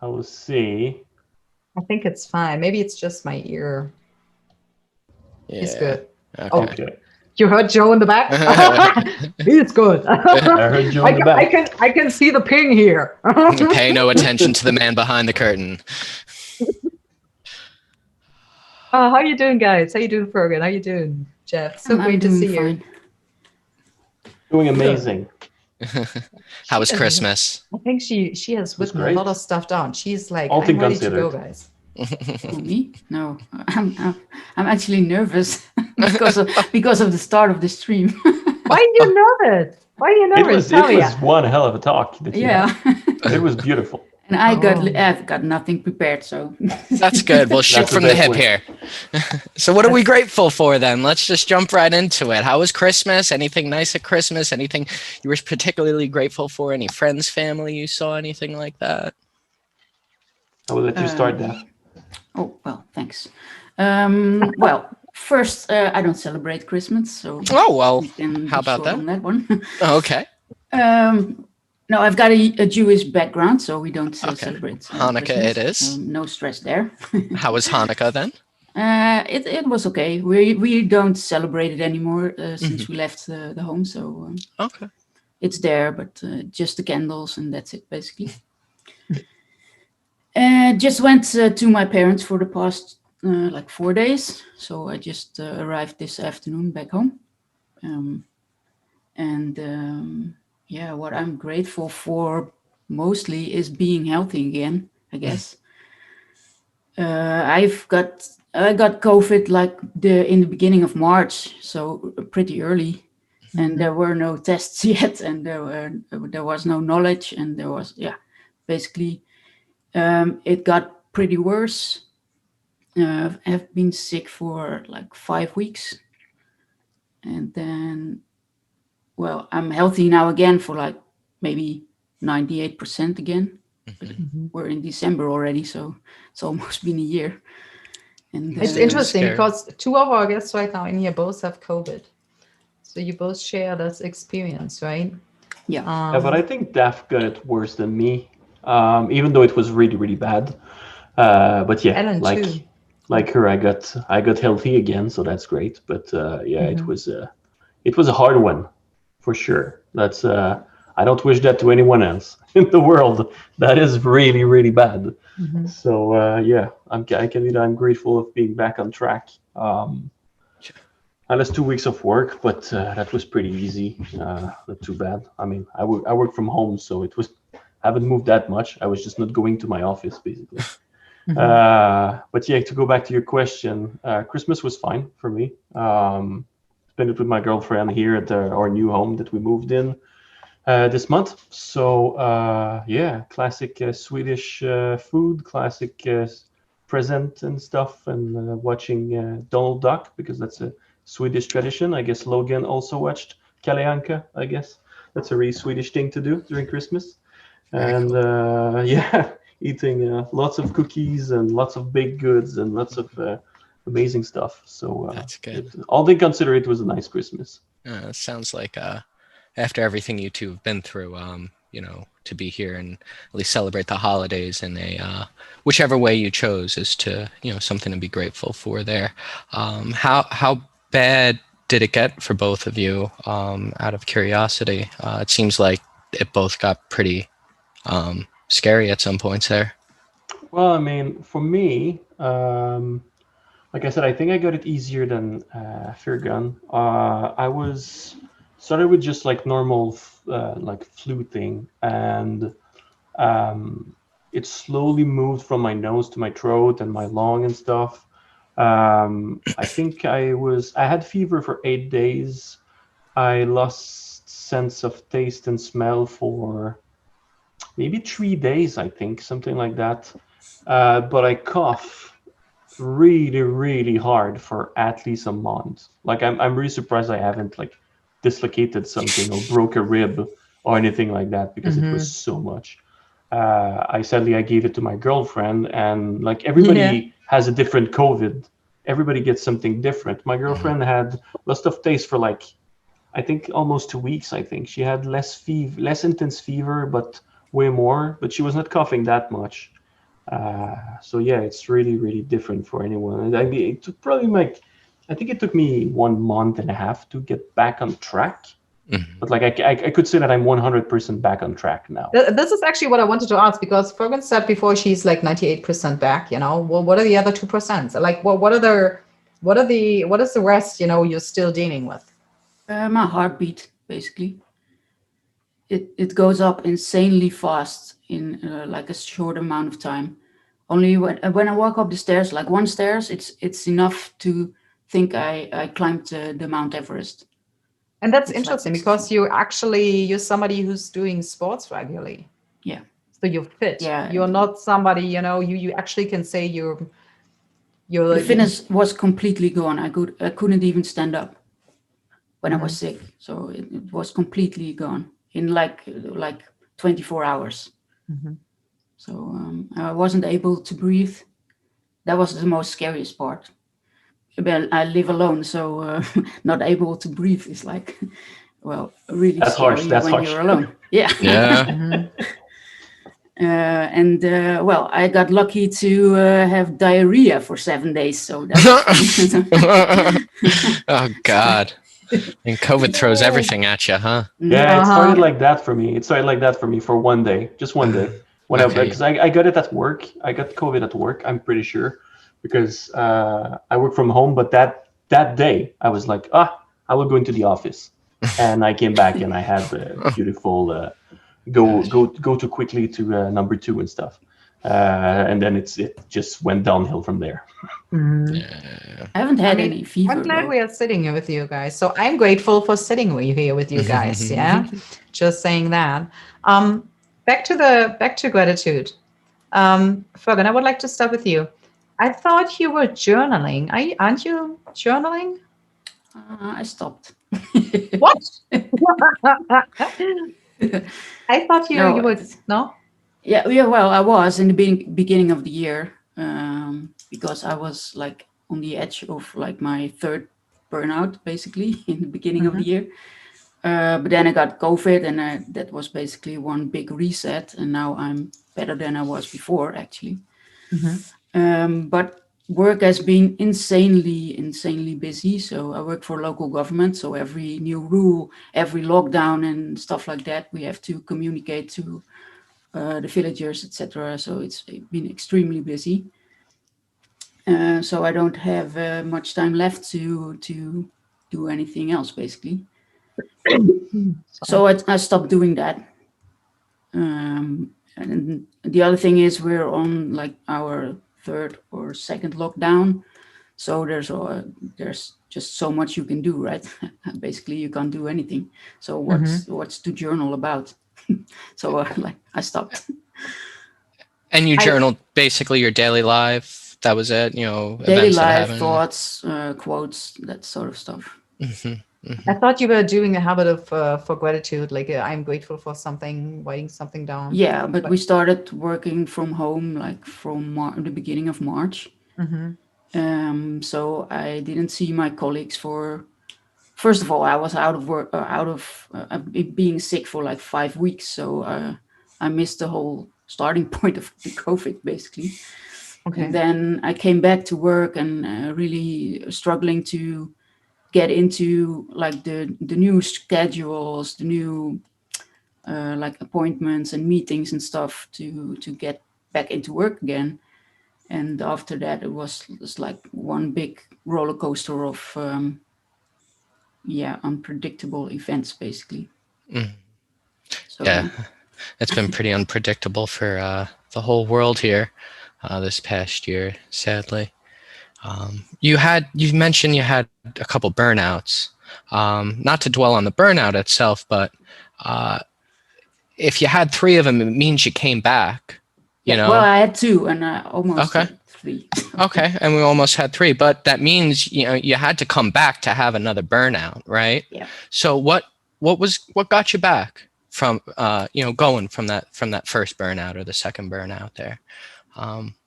I will see. I think it's fine. Maybe it's just my ear. Yeah. He's good. Okay. You heard Joe in the back? It's good. I heard Joe in the back. I can see the ping here. Pay no attention to the man behind the curtain. How you doing, guys? How you doing, Firgun? How you doing, Jeff? So great to see you. Doing amazing. How was Christmas? I think she has written a lot of stuff down. She's like, All I'm ready to go, guys. Me? No, I'm actually nervous because of the start of the stream. Why are you nervous? Why are you nervous? It was one hell of a talk. Yeah. It was beautiful. And I've got nothing prepared, so that's good. We'll shoot from the hip here. So what are we grateful for then? Let's just jump right into it. How was Christmas? Anything nice at Christmas? Anything you were particularly grateful for? Any friends, family you saw? Anything like that? I will let you start that. Oh, well, thanks. Well, first, I don't celebrate Christmas, so how about that? On that one. Okay. No, I've got a Jewish background, so we don't celebrate Hanukkah. Christmas. It is. No stress there. How was Hanukkah then? It was okay. We don't celebrate it anymore since we left the home, so okay. It's there, but just the candles and that's it basically. Just went to my parents for the past like 4 days, so I just arrived this afternoon back home, yeah, what I'm grateful for mostly is being healthy again, I guess. I got COVID like in the beginning of March, so pretty early, and there were no tests yet, and there was no knowledge, and there was basically it got pretty worse. I've been sick for like 5 weeks, and then. Well, I'm healthy now again for like maybe 98% again. We're in December already, so it's almost been a year. And it's interesting because 2 of our guests right now in here both have COVID. So you both share this experience, right? Yeah. Yeah, but I think Daph got it worse than me, even though it was really, really bad. But yeah, Ellen too. Like her, I got healthy again, so that's great. But it was a hard one. For sure. That's I don't wish that to anyone else in the world. That is really, really bad. So I'm grateful of being back on track. I lost 2 weeks of work, but that was pretty easy. Not too bad. I mean, I work from home, so I haven't moved that much. I was just not going to my office basically. But yeah, to go back to your question, Christmas was fine for me. Spent it with my girlfriend here at our new home that we moved in this month. So classic Swedish food, classic present and stuff, and watching Donald Duck because that's a Swedish tradition. I guess Logan also watched Kalle Anka. I guess that's a really Swedish thing to do during Christmas. And eating lots of cookies and lots of baked goods and lots of amazing stuff. So that's good. All they consider it was a nice Christmas. It sounds like after everything you two have been through, to be here and at least celebrate the holidays in a whichever way you chose is to something to be grateful for there. How bad did it get for both of you? Out of curiosity, it seems like it both got pretty scary at some points there. Well, I mean, for me. Like I said, I think I got it easier than Firgun. I started with just like normal like flu thing, and it slowly moved from my nose to my throat and my lung and stuff. I think I had fever for 8 days. I lost sense of taste and smell for maybe 3 days, I think, something like that. But I cough really, really hard for at least a month. Like I'm really surprised I haven't like dislocated something or broke a rib or anything like that because it was so much. I gave it to my girlfriend, and like everybody has a different COVID. Everybody gets something different. My girlfriend had loss of taste for like, I think almost 2 weeks. I think she had less intense fever, but way more. But she was not coughing that much. So yeah, it's really different for anyone. And I mean, it took probably I think it took me 1 month and a half to get back on track. But like I could say that I'm 100% back on track now. This is actually what I wanted to ask, because Firgun said before she's like 98% back. Well, what are the other 2%? Like, what is the rest? You're still dealing with. My heartbeat, basically. It goes up insanely fast in like a short amount of time. Only when I walk up the stairs, like one stairs, it's enough to think I climbed the Mount Everest. And that's interesting, because you're somebody who's doing sports regularly. Yeah. So you're fit. Yeah. You're not somebody, you actually can say you're the fitness was completely gone. I couldn't even stand up when I was sick. So it was completely gone in like 24 hours. So I wasn't able to breathe. That was the most scariest part. Well, I live alone, so not able to breathe is like, well, really that's scary harsh. That's when harsh. you're alone. Yeah. Yeah. And well, I got lucky to have diarrhea for 7 days. So that's Oh God. And COVID throws everything at you, huh? Yeah, it started like that for me. It started like that for me for 1 day, just 1 day. Because I got it at work. I got COVID at work, I'm pretty sure, because I work from home. But that day, I was like, I will go into the office, and I came back and I had the beautiful go too quickly to number 2 and stuff, and then it just went downhill from there. Yeah. I haven't had any fever. I'm glad we are sitting here with you guys. So I'm grateful for sitting here with you guys. Yeah, just saying that. Back to gratitude. Firgun, I would like to start with you. I thought you were journaling. Aren't you journaling? I stopped. What? I thought you would. No? Yeah. Well, I was in the beginning of the year, because I was like on the edge of like my 3rd burnout, basically in the beginning of the year. But then I got COVID, and that was basically one big reset. And now I'm better than I was before, actually. But work has been insanely busy. So I work for local government. So every new rule, every lockdown and stuff like that, we have to communicate to the villagers, etc. So it's been extremely busy. So I don't have much time left to do anything else, basically. So I stopped doing that. And the other thing is we're on like our 3rd or 2nd lockdown. So there's just so much you can do, right? Basically, you can't do anything. So what's to journal about? So I stopped. And you journaled basically your daily life. That was it, Daily life, thoughts, quotes, that sort of stuff. I thought you were doing a habit of for gratitude, like I'm grateful for something, writing something down. Yeah, but we started working from home like from the beginning of March. So I didn't see my colleagues for. First of all, I was out of work, being sick for like 5 weeks. So I missed the whole starting point of the COVID, basically. Okay. And then I came back to work and really struggling to get into like the new schedules, the new like appointments and meetings and stuff to get back into work again. And after that, it was like one big roller coaster of unpredictable events, basically. So, yeah, it's been pretty unpredictable for the whole world here this past year, sadly. You mentioned you had a couple burnouts. Not to dwell on the burnout itself, but if you had 3 of them, it means you came back. You know. Well, I had 2, and I almost had 3. Okay, and we almost had 3, but that means you had to come back to have another burnout, right? Yeah. So what got you back from going from that first burnout or the second burnout there?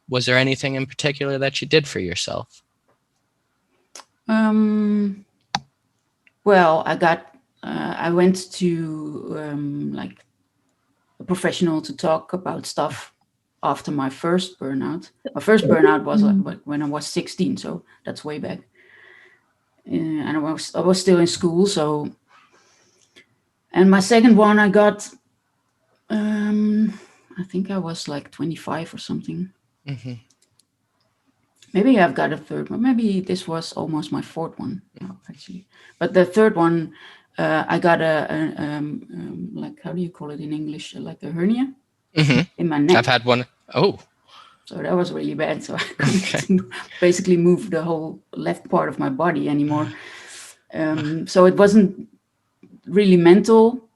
Was there anything in particular that you did for yourself? Well, I went to like a professional to talk about stuff, after my first burnout. My first burnout was when I was 16, so that's way back. And I was still in school, so. And my second one I got, I think I was like 25 or something. Mm-hmm. Maybe I've got a third one. Maybe this was almost my fourth one, actually. But the third one, I got like, how do you call it in English? Like a hernia in my neck. I've had one. Oh. So that was really bad. So I couldn't basically move the whole left part of my body anymore. So it wasn't really mental,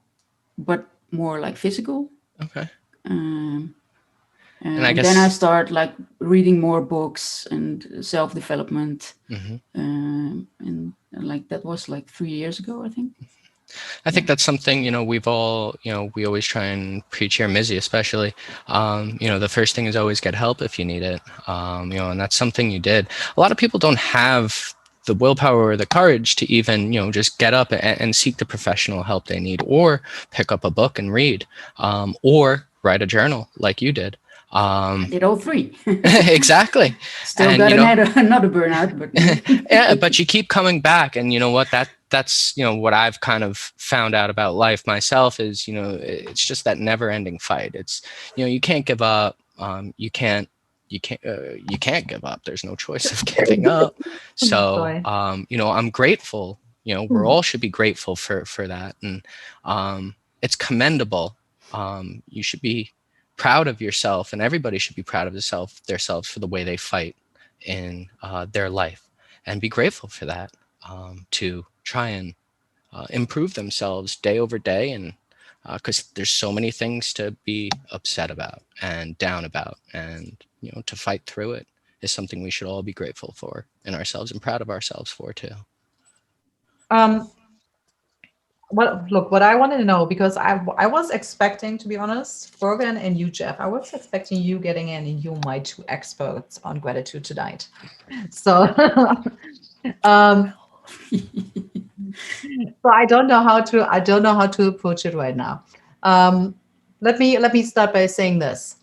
but more like physical. Okay. And I guess then I start like reading more books and self-development. And like that was like 3 years ago, I think. I think that's something, we've all, we always try and preach here, Mizzy especially, the first thing is always get help if you need it, and that's something you did. A lot of people don't have the willpower or the courage to even, just get up and seek the professional help they need, or pick up a book and read, or write a journal like you did. I did all three. Exactly. Still and, got another burnout, but yeah, but you keep coming back, and you know what? That's what I've kind of found out about life myself is it's just that never-ending fight. It's you can't give up. You can't give up. There's no choice of giving up. So I'm grateful. We all should be grateful for that, and it's commendable. You should be proud of yourself, and everybody should be proud of themselves for the way they fight in their life, and be grateful for that, to try and improve themselves day over day, and because there's so many things to be upset about and down about, and to fight through it is something we should all be grateful for in ourselves and proud of ourselves for too. Well, look, what I wanted to know, because I was expecting, to be honest, Firgun and you, Jeff, I was expecting you getting in, and you my two experts on gratitude tonight. So, so I don't know how to approach it right now. Let me start by saying this.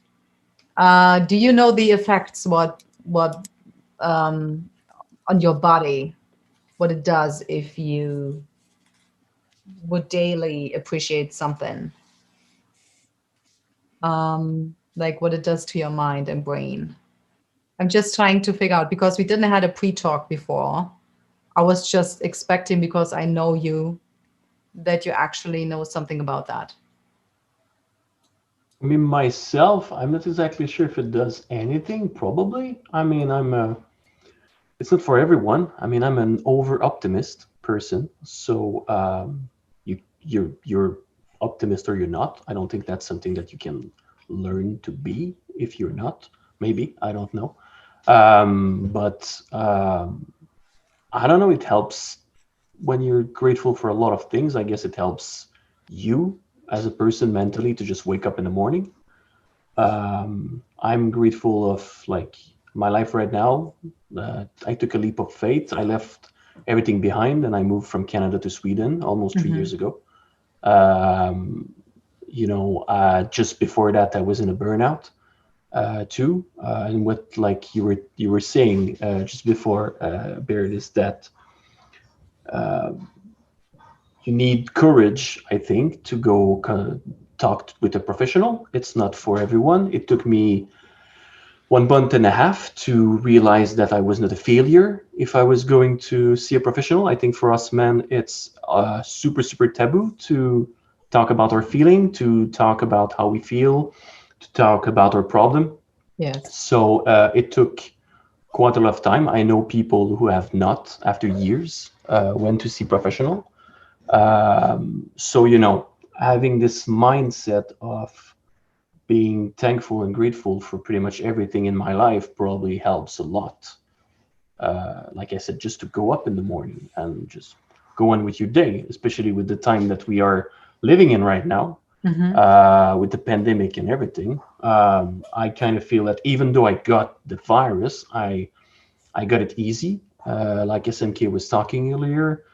Do you know the effects what on your body, what it does if you would daily appreciate something, like what it does to your mind and brain? I'm just trying to figure out, because we didn't have a pre-talk before. I was just expecting, because I know you, that you actually know something about that. I mean, myself, I'm not exactly sure if it does anything. Probably. I mean, it's not for everyone. I mean, I'm an over-optimist person, so you're optimist or you're not. I don't think that's something that you can learn to be if you're not. Maybe, I don't know. But I don't know. It helps when you're grateful for a lot of things. I guess it helps you as a person mentally to just wake up in the morning. I'm grateful of like my life right now. I took a leap of faith. I left everything behind and I moved from Canada to Sweden almost 3 years ago. Just before that, I was in a burnout too. And what like you were saying just before, Beard, is that you need courage, I think, to go talk with a professional. It's not for everyone. It took me 1.5 months to realize that I was not a failure if I was going to see a professional. I think for us men, it's super, super taboo to talk about our feeling, to talk about how we feel, to talk about our problem. Yes. So it took quite a lot of time. I know people who have not, after years, went to see professional. So, having this mindset of being thankful and grateful for pretty much everything in my life probably helps a lot. Like I said, just to go up in the morning and just go on with your day, especially with the time that we are living in right now, with the pandemic and everything. I kind of feel that even though I got the virus, I got it easy. Like SMK was talking earlier,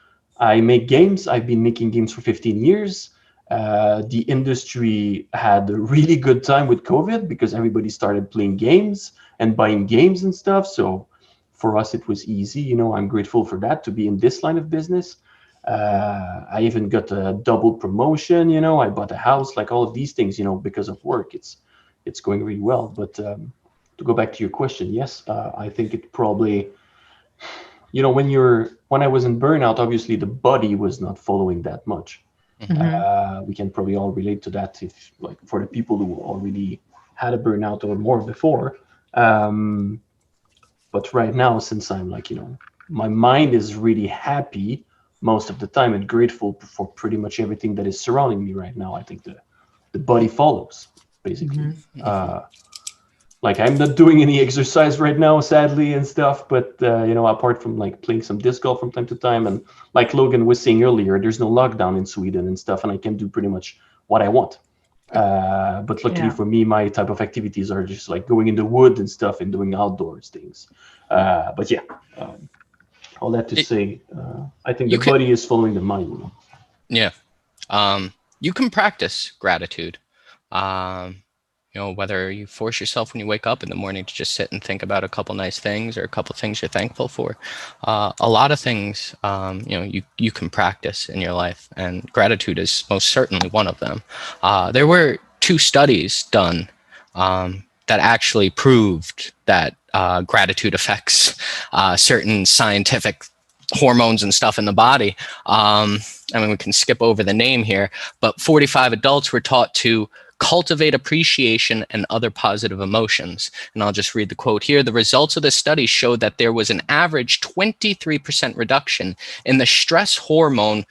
I make games. I've been making games for 15 years. The industry had a really good time with COVID because everybody started playing games and buying games and stuff. So for us, it was easy. You know, I'm grateful for that, to be in this line of business. I even got a double promotion. You know, I bought a house, like all of these things, you know, because of work. It's going really well. But to go back to your question, yes, I think it probably, you know, when I was in burnout, obviously the body was not following that much. We can probably all relate to that, if like for the people who already had a burnout or more before. But right now, since I'm like, you know, my mind is really happy most of the time and grateful for pretty much everything that is surrounding me right now, I think the body follows, basically. Like I'm not doing any exercise right now, sadly, and stuff, but you know, apart from like playing some disc golf from time to time, and like Logan was saying earlier, there's no lockdown in Sweden and stuff, and I can do pretty much what I want. But luckily for me, my type of activities are just like going in the wood and stuff and doing outdoors things. But yeah, all that to say, I think the body is following the mind. You know? Yeah. You can practice gratitude. You know, whether you force yourself when you wake up in the morning to just sit and think about a couple nice things or a couple things you're thankful for. A lot of things, you know, you can practice in your life, and gratitude is most certainly one of them. There were 2 studies done that actually proved that gratitude affects certain scientific hormones and stuff in the body. I mean, we can skip over the name here, but 45 adults were taught to cultivate appreciation and other positive emotions. And I'll just read the quote here. The results of this study showed that there was an average 23% reduction in the stress hormone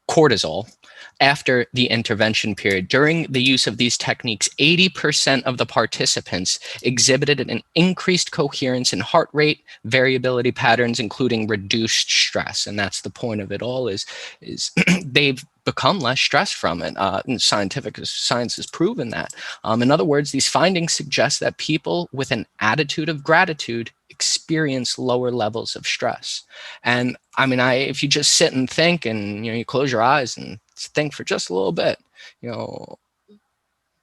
cortisol after the intervention period. During the use of these techniques, 80% of the participants exhibited an increased coherence in heart rate, variability patterns, including reduced stress. And that's the point of it all, is they've become less stressed from it. And science has proven that. In other words, these findings suggest that people with an attitude of gratitude experience lower levels of stress. And I mean, if you just sit and think, and you close your eyes and think for just a little bit,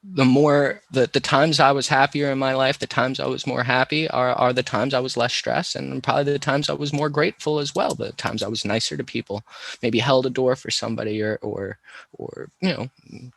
the times I was happier in my life, the times I was more happy are the times I was less stressed, and probably the times I was more grateful as well. The times I was nicer to people, maybe held a door for somebody, or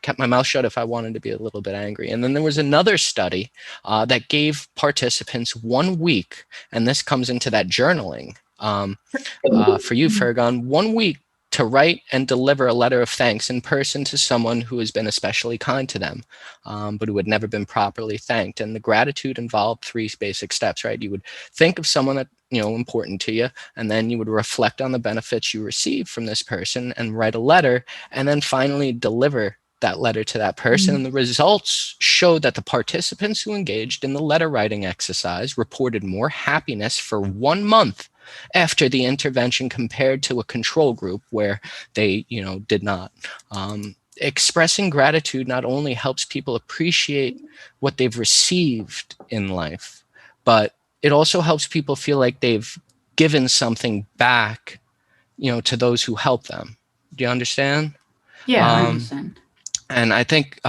kept my mouth shut if I wanted to be a little bit angry. And then there was another study that gave participants 1 week, and this comes into that journaling for you, Firgun, 1 week to write and deliver a letter of thanks in person to someone who has been especially kind to them, but who had never been properly thanked. And the gratitude involved 3 basic steps, right? You would think of someone that, important to you, and then you would reflect on the benefits you received from this person and write a letter, and then finally deliver that letter to that person. And the results showed that the participants who engaged in the letter writing exercise reported more happiness for 1 month after the intervention compared to a control group where they, did not. Expressing gratitude not only helps people appreciate what they've received in life, but it also helps people feel like they've given something back, to those who help them. Do you understand? Yeah, I understand. And I think,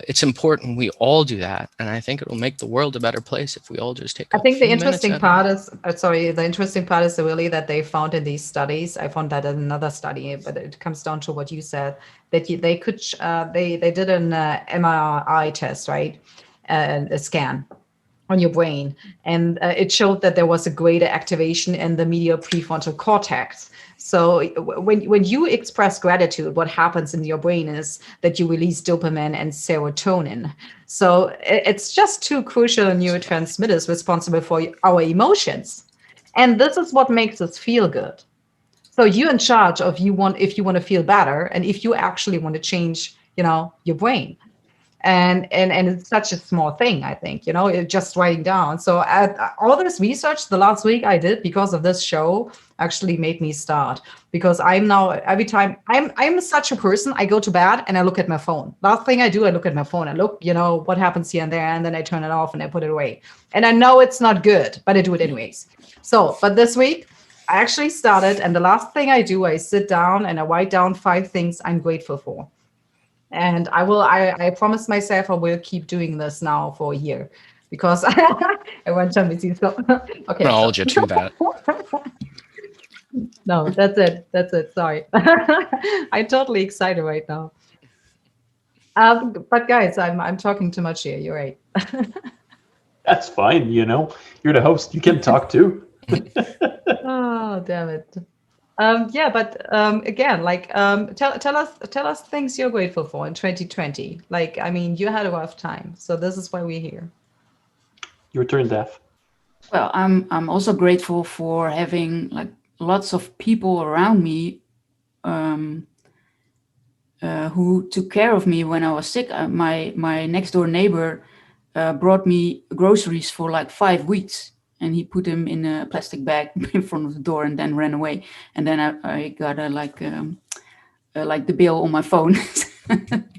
it's important we all do that, and I think it will make the world a better place if we all just take. I think the interesting part is, the interesting part is really that they found in these studies. I found that in another study, but it comes down to what you said, that they could they did an MRI test, right, a scan on your brain, and it showed that there was a greater activation in the medial prefrontal cortex. So when you express gratitude, what happens in your brain is that you release dopamine and serotonin. So it's just 2 crucial neurotransmitters responsible for our emotions. And this is what makes us feel good. So you're in charge of if you want to feel better, and if you actually want to change, your brain. And it's such a small thing, I think, just writing down. So all this research the last week I did because of this show actually made me start, because I'm now, every time I'm such a person, I go to bed and I look at my phone. Last thing I do, I look at my phone. I look, what happens here and there, and then I turn it off and I put it away. And I know it's not good, but I do it anyways. So, but this week I actually started, and the last thing I do, I sit down and I write down 5 things I'm grateful for. And I promised myself I will keep doing this now for a year because I want to so I'm okay. gonna hold you to that. No, that's it. That's it. Sorry. I'm totally excited right now. But guys, I'm talking too much here. You're right. That's fine, you know. You're the host. You can talk too. Oh, damn it. Yeah, but again, like tell us things you're grateful for in 2020. Like, I mean, you had a rough time, so this is why we're here. Your turn, Daph. Well, I'm also grateful for having like lots of people around me who took care of me when I was sick. My next door neighbor brought me groceries for like 5 weeks, and he put them in a plastic bag in front of the door and then ran away. And then I got like the bill on my phone, and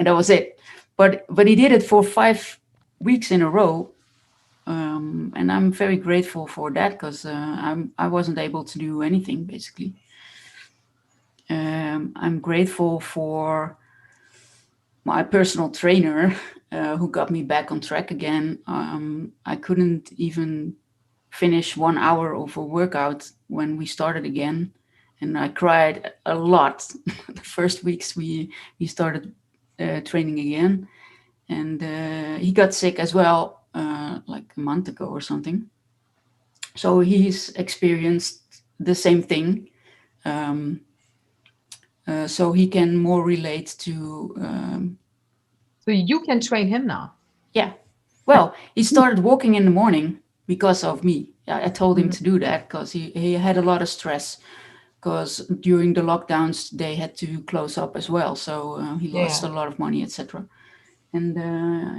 that was it. But he did it for 5 weeks in a row. And I'm very grateful for that because I wasn't able to do anything basically. I'm grateful for my personal trainer who got me back on track again. I couldn't even finish 1 hour of a workout when we started again, and I cried a lot the first weeks we started training again. And he got sick as well like a month ago or something. So he's experienced the same thing. So he can more relate to... So you can train him now. Yeah. Well, he started walking in the morning because of me. I told him to do that because he had a lot of stress because during the lockdowns, they had to close up as well. So he lost a lot of money, etc. And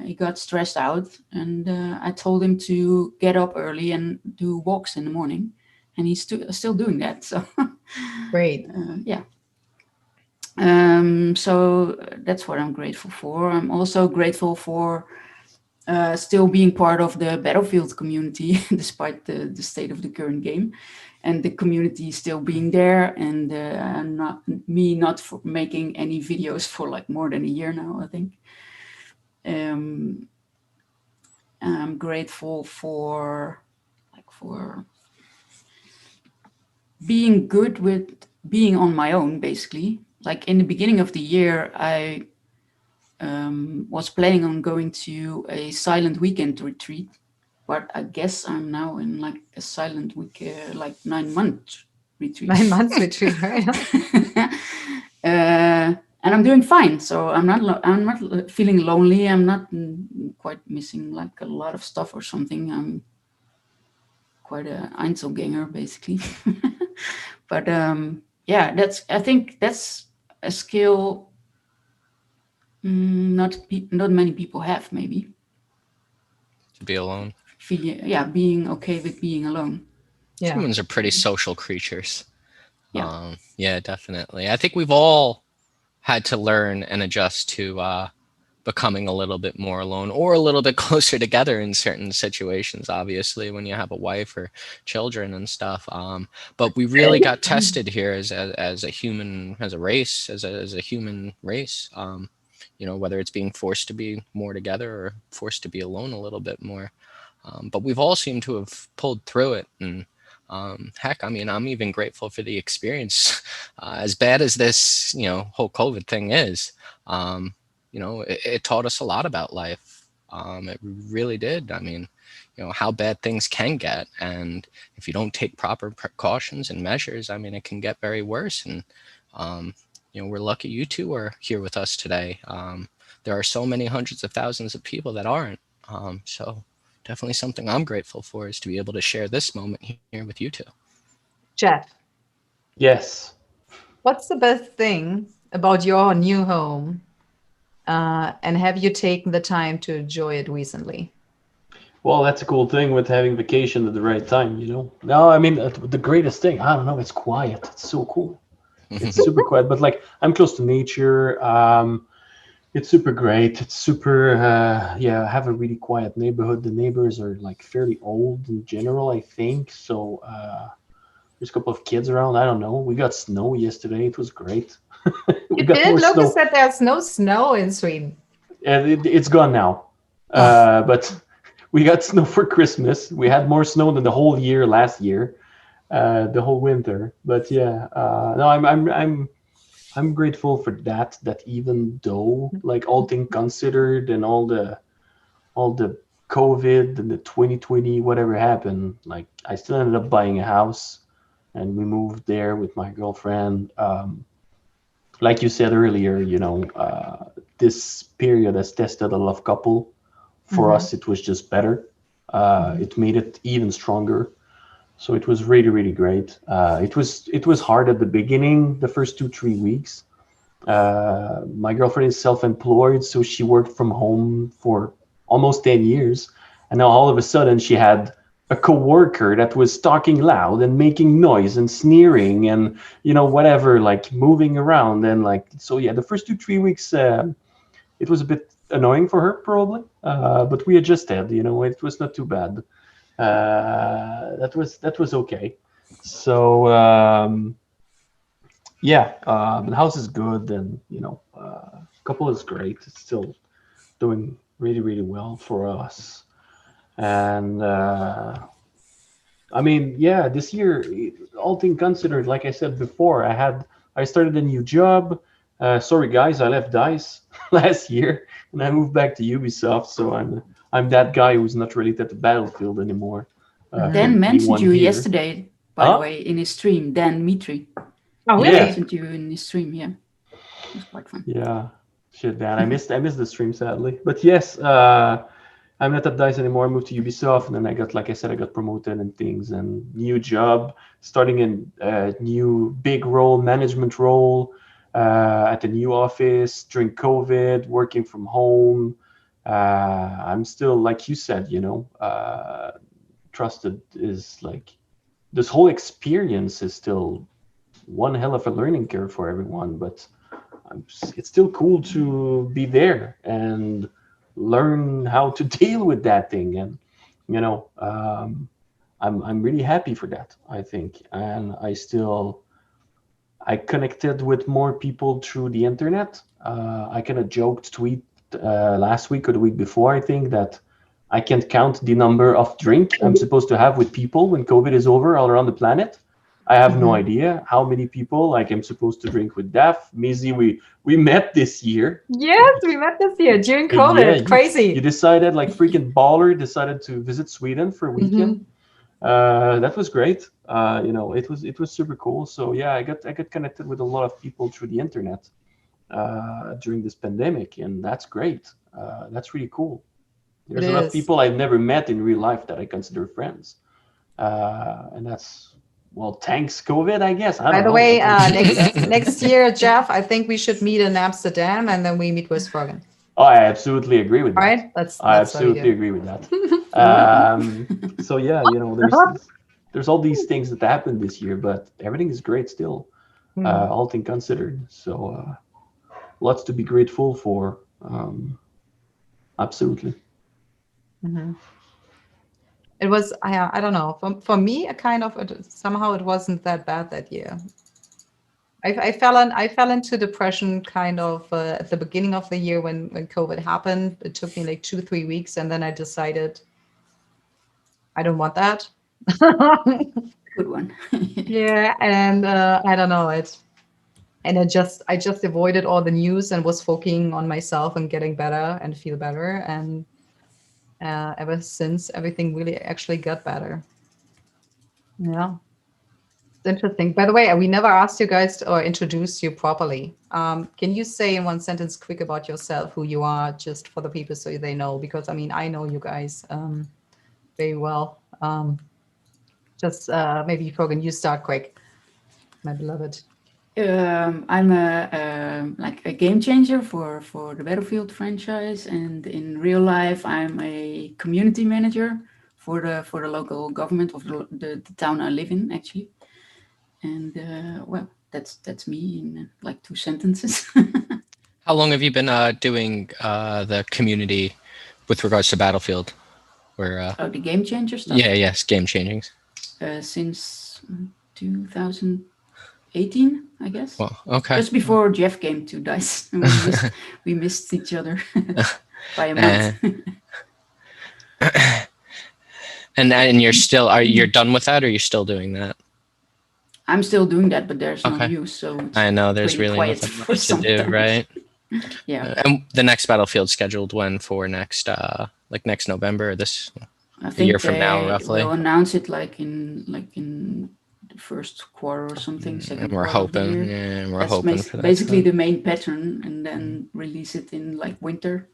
he got stressed out, and I told him to get up early and do walks in the morning, and he's still doing that. So Great. Yeah. So that's what I'm grateful for. I'm also grateful for still being part of the Battlefield community, despite the state of the current game, and the community still being there, and not making any videos for like more than a year now, I think. I'm grateful for being good with being on my own, basically. Like in the beginning of the year, I was planning on going to a silent weekend retreat, but I guess I'm now in like a silent week, like 9-month retreat. 9 months retreat, right? And I'm doing fine, so I'm not feeling lonely. I'm not quite missing like a lot of stuff or something. I'm quite a Einzelgänger, basically. But yeah, I think that's a skill not many people have, maybe. To be alone. Being okay with being alone. Yeah. Humans are pretty social creatures. Yeah. Yeah, definitely. I think we've all had to learn and adjust to becoming a little bit more alone or a little bit closer together in certain situations, obviously, when you have a wife or children and stuff. But we really got tested here as a human, as a race, as a human race. You know, whether it's being forced to be more together or forced to be alone a little bit more. But we've all seemed to have pulled through it. And heck, I mean, I'm even grateful for the experience. As bad as this, you know, whole COVID thing is, you know, it taught us a lot about life. It really did. I mean, you know, how bad things can get. And if you don't take proper precautions and measures, I mean, it can get very worse. And, you know, we're lucky you two are here with us today. There are so many hundreds of thousands of people that aren't. So definitely something I'm grateful for is to be able to share this moment here with you two. Jeff. Yes. What's the best thing about your new home? And have you taken the time to enjoy it recently? Well, that's a cool thing with having vacation at the right time, you know? No, I mean, the greatest thing, I don't know, it's quiet. It's so cool. It's super quiet, but like I'm close to nature. It's super great. It's super, yeah, I have a really quiet neighborhood. The neighbors are like fairly old in general, I think. So there's a couple of kids around. I don't know. We got snow yesterday. It was great. You did? Logan said there's no snow in Sweden. And it's gone now. But we got snow for Christmas. We had more snow than the whole year last year, the whole winter. But yeah, no, I'm grateful for that. That even though, like, all things considered and all the COVID and the 2020 whatever happened, like, I still ended up buying a house, and we moved there with my girlfriend. Like you said earlier, you know, this period has tested a love couple. For us, it was just better. It made it even stronger. So it was really, really great. It was hard at the beginning, the first 2-3 weeks. My girlfriend is self-employed, so she worked from home for almost 10 years. And now all of a sudden she had a coworker that was talking loud and making noise and sneering and, you know, whatever, like moving around. And like, so yeah, the first 2-3 weeks, it was a bit annoying for her probably, but we adjusted, you know, it was not too bad. That was okay. So yeah, the house is good, and you know, couple is great. It's still doing really, really well for us. And I mean, yeah, this year, all things considered, like I said before, I started a new job. Sorry guys, I left DICE last year and I moved back to Ubisoft, so I'm that guy who's not related to Battlefield anymore. Dan mentioned you here. yesterday, by the way, in his stream. Dan Mitri. Oh, really? Yeah. Mentioned you in his stream, yeah. It was quite fun. Yeah, shit, Dan. I missed the stream, sadly. But yes, I'm not at DICE anymore. I moved to Ubisoft, and then I got, like I said, I got promoted and things, and new job, starting in a new big role, management role, at the new office during COVID, working from home. I'm still, like you said, you know, Trusted is like, this whole experience is still one hell of a learning curve for everyone, but it's still cool to be there and learn how to deal with that thing. And, you know, I'm really happy for that, I think. And I connected with more people through the internet. I kind of tweet last week or the week before, I think, that I can't count the number of drink I'm supposed to have with people when COVID is over all around the planet. I have no idea how many people like I'm supposed to drink with Daph. Mizzy, we met this year. Yes, we met this year during COVID. Yeah, Crazy. You decided, like freaking baller, decided to visit Sweden for a weekend. That was great. You know, it was super cool. So yeah, I got connected with a lot of people through the internet during this pandemic, and that's great. That's really cool. There's a lot of people I've never met in real life that I consider friends, and that's, well, thanks COVID, I guess. By the way, next year, Jeff, I think we should meet in Amsterdam, and then we meet with Firgun. Oh, I absolutely agree with that. Right? I absolutely agree with that. So yeah, you know, there's all these things that happened this year, but everything is great still, all things considered. So lots to be grateful for. Absolutely. It was, I don't know, for me, a kind of, somehow it wasn't that bad that year. I fell into depression kind of at the beginning of the year when COVID happened. It took me like 2-3 weeks, and then I decided I don't want that. Good one. Yeah, and I don't know it. And I just avoided all the news and was focusing on myself and getting better and feel better. And ever since, everything really actually got better. Yeah. It's interesting. By the way, we never asked you guys or introduced you properly. Can you say in one sentence quick about yourself, who you are, just for the people so they know? Because, I mean, I know you guys very well. Just maybe, Firgun, you start quick, my beloved. I'm like a game changer for the Battlefield franchise, and in real life, I'm a community manager for the local government of the town I live in, actually. And well, that's me in like 2 sentences. How long have you been doing the community with regards to Battlefield? Where the game changer stuff. Yeah, yes, game changing. Since 2018, I guess. Well, okay. Just before Jeff came to DICE. And we missed each other by a month. And you're done with that, or you're still doing that? I'm still doing that, but there's no Okay. news, so it's I know there's pretty really quiet nothing for much to do, sometimes. right? Yeah. And the next Battlefield scheduled when for next next November, or this I think year from now, roughly? We'll announce it like in the first quarter or something, and second we're quarter of the hoping, year. yeah, we're That's hoping for that. basically the main pattern, and then release it in like winter.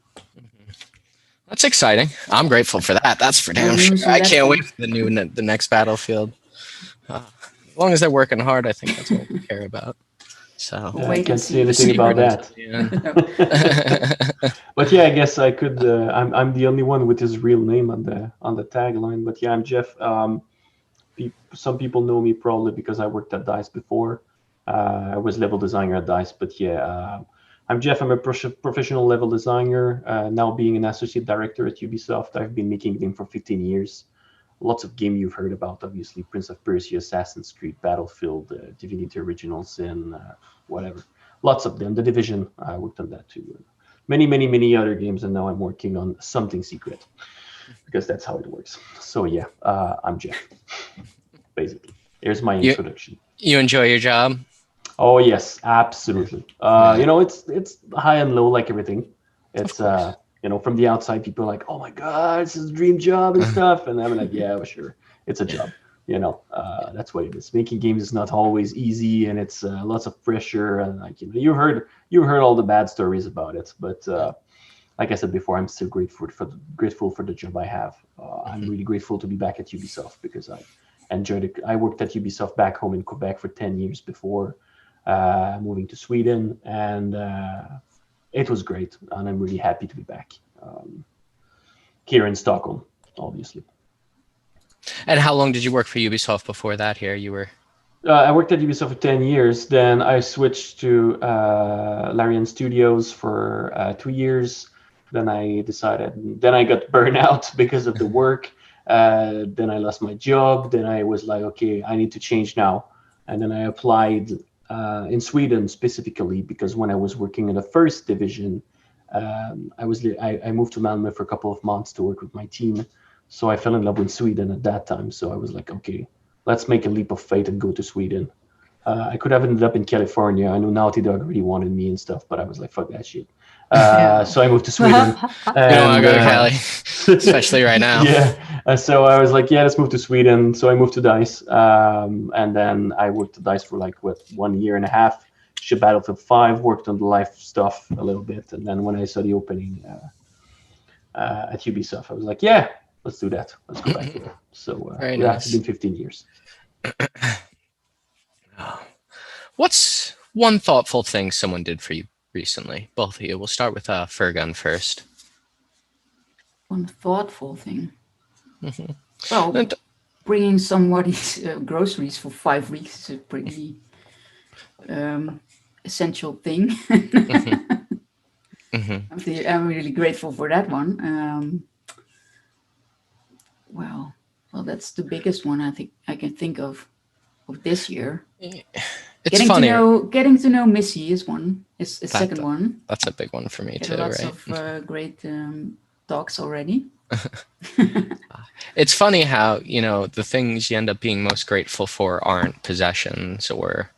That's exciting. I'm grateful for that. That's for damn sure. I can't wait for the next Battlefield. As long as they're working hard, I think that's what we care about. So Yeah, I can't see anything about that. But yeah, I guess I could. I'm the only one with his real name on the tagline. But yeah, I'm Jeff. Some people know me probably because I worked at DICE before. I was level designer at DICE. But yeah, I'm Jeff. I'm a professional level designer. Now being an associate director at Ubisoft, I've been making games for 15 years. Lots of game you've heard about, obviously, Prince of Persia, Assassin's Creed, Battlefield, Divinity Original Sin, whatever. Lots of them. The Division, I worked on that too. Many other games, and now I'm working on Something Secret, because that's how it works. So yeah, I'm Jeff, basically. Here's my introduction. You enjoy your job? Oh yes, absolutely. You know, it's high and low like everything. It's you know, from the outside, people are like, "Oh my God, this is a dream job and stuff," and I'm like, "Yeah, well, sure, it's a job." You know, that's what it is. Making games is not always easy, and it's lots of pressure. And like, you know, you heard all the bad stories about it, but like I said before, I'm still grateful for the job I have. I'm really grateful to be back at Ubisoft because I enjoyed it. I worked at Ubisoft back home in Quebec for 10 years before moving to Sweden, and it was great, and I'm really happy to be back here in Stockholm, obviously. And how long did you work for Ubisoft before that here? You were... I worked at Ubisoft for 10 years. Then I switched to Larian Studios for 2 years. Then I got burned out because of the work. Then I lost my job. Then I was like, okay, I need to change now. And then I applied in Sweden specifically because when I was working in the first division, I moved to Malmö for a couple of months to work with my team. So I fell in love with Sweden at that time. So I was like, okay, let's make a leap of faith and go to Sweden. I could have ended up in California. I know Naughty Dog really wanted me and stuff, but I was like, fuck that shit. So I moved to Sweden. You don't want to go to Cali, especially right now. Yeah. So I was like, yeah, let's move to Sweden. So I moved to DICE. And then I worked at DICE for like, 1 year and a half. Shipped Battlefield 5, worked on the live stuff a little bit. And then when I saw the opening at Ubisoft, I was like, yeah, let's do that. Let's go back there. So it's been 15 years. What's one thoughtful thing someone did for you recently? Both of you. We'll start with Firgun first. One thoughtful thing. Well, bringing somebody's groceries for 5 weeks is a pretty essential thing. I'm really grateful for that one. Well, that's the biggest one I think I can think of this year. It's funny. Getting to know Missy is one. Is the second one. That's a big one for me too. Lots of great talks already. It's funny how, you know, the things you end up being most grateful for aren't possessions or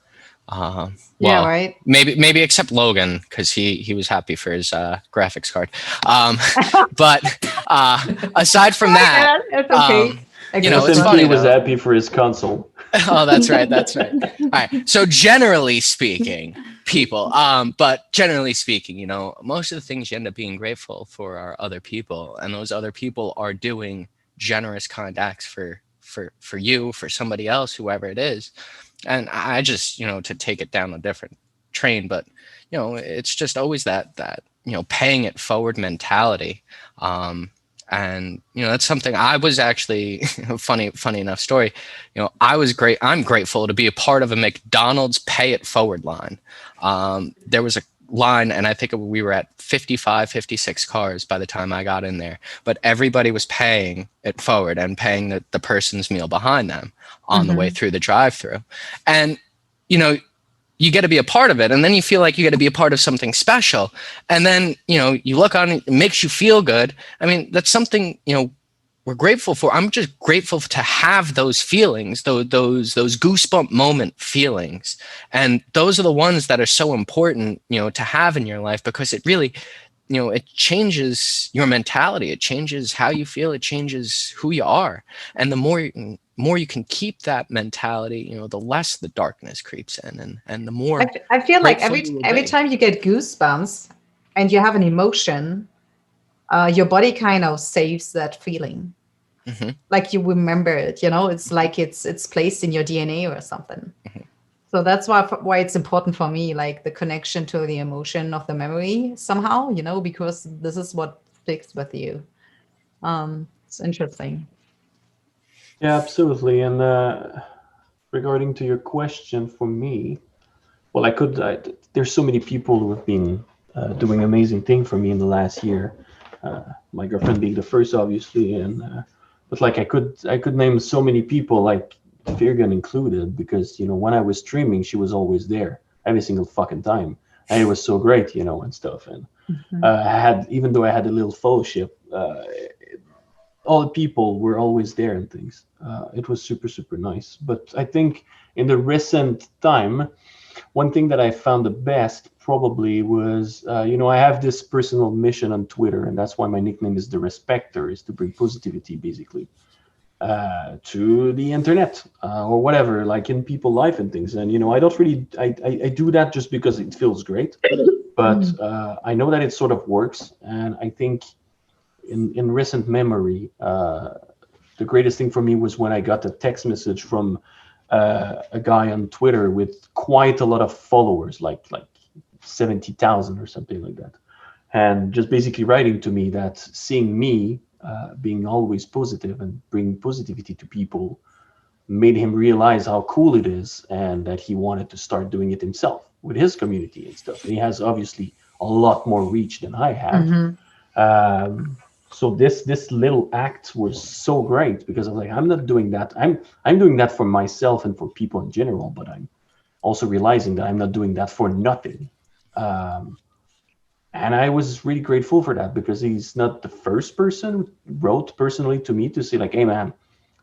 yeah, right. Maybe except Logan, because he was happy for his graphics card. But aside from that, it's okay. You know, it's funny. He was happy for his console. Oh, that's right. That's right. All right. So generally speaking, people, but generally speaking, you know, most of the things you end up being grateful for are other people, and those other people are doing generous kind acts for you, for somebody else, whoever it is. And I just, you know, to take it down a different train, but, you know, it's just always that, you know, paying it forward mentality. And, you know, that's something I was actually funny enough story. You know, I'm grateful to be a part of a McDonald's pay it forward line. There was a line, and I think we were at 55, 56 cars by the time I got in there. But everybody was paying it forward and paying the person's meal behind them on the way through the drive-through. And, you know, you get to be a part of it, and then you feel like you get to be a part of something special. And then, you know, you look on it, it makes you feel good. I mean, that's something, you know, we're grateful for. I'm just grateful to have those feelings, those goosebump moment feelings. And those are the ones that are so important, you know, to have in your life, because it really, you know, it changes your mentality. It changes how you feel. It changes who you are. And the more you can keep that mentality, you know, the less the darkness creeps in, and the more. I feel like every time you get goosebumps and you have an emotion, your body kind of saves that feeling. Like you remember it, you know, it's like it's placed in your DNA or something. So that's why it's important for me, like the connection to the emotion of the memory somehow, you know, because this is what sticks with you. It's interesting. Yeah, absolutely. And regarding to your question, for me, well, there's so many people who have been doing amazing things for me in the last year. My girlfriend being the first, obviously, and but like I could name so many people, like Firgun included, because you know when I was streaming, she was always there every single fucking time, and it was so great, you know, and stuff. And even though I had a little fellowship, all the people were always there and things. It was super, super nice. But I think in the recent time, one thing that I found the best probably was, you know, I have this personal mission on Twitter, and that's why my nickname is The Respecter, is to bring positivity, basically, to the internet or whatever, like in people's life and things. And, you know, I don't really, I do that just because it feels great, but I know that it sort of works. And I think in recent memory, the greatest thing for me was when I got a text message from a guy on Twitter with quite a lot of followers, like 70,000 or something like that, and just basically writing to me that seeing me being always positive and bringing positivity to people made him realize how cool it is, and that he wanted to start doing it himself with his community and stuff. And he has obviously a lot more reach than I have. So this little act was so great, because I was like, I'm not doing that. I'm doing that for myself and for people in general, but I'm also realizing that I'm not doing that for nothing. And I was really grateful for that, because he's not the first person who wrote personally to me to say like, hey man,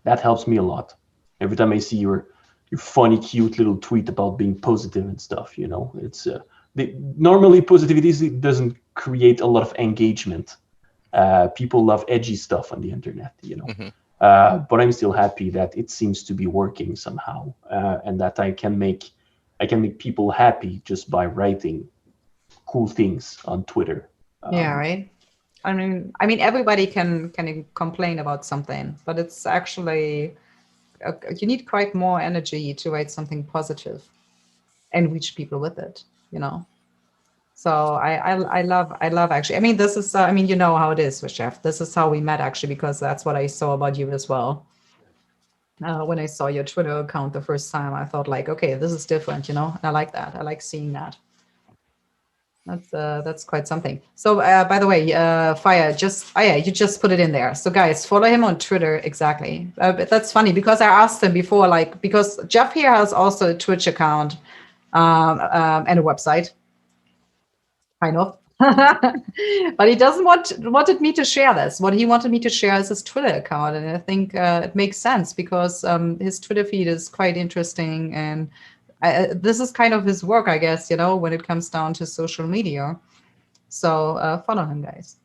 that helps me a lot. Every time I see your funny, cute little tweet about being positive and stuff, you know, it's normally positivity doesn't create a lot of engagement. People love edgy stuff on the internet, you know. But I'm still happy that it seems to be working somehow, and that I can make people happy just by writing cool things on Twitter. Yeah, right. I mean, everybody can complain about something, but it's actually you need quite more energy to write something positive and reach people with it, you know. So I love actually. I mean, this is you know how it is with Jeff. This is how we met actually, because that's what I saw about you as well. When I saw your Twitter account the first time, I thought like, okay, this is different, you know. And I like that. I like seeing that. That's quite something. So by the way, Fire, you just put it in there. So guys, follow him on Twitter. Exactly. But that's funny, because I asked him before, like, because Jeff here has also a Twitch account and a website. Kind of. But he doesn't wanted me to share this. What he wanted me to share is his Twitter account, and I think it makes sense, because his Twitter feed is quite interesting, and this is kind of his work, I guess, you know, when it comes down to social media. So follow him, guys.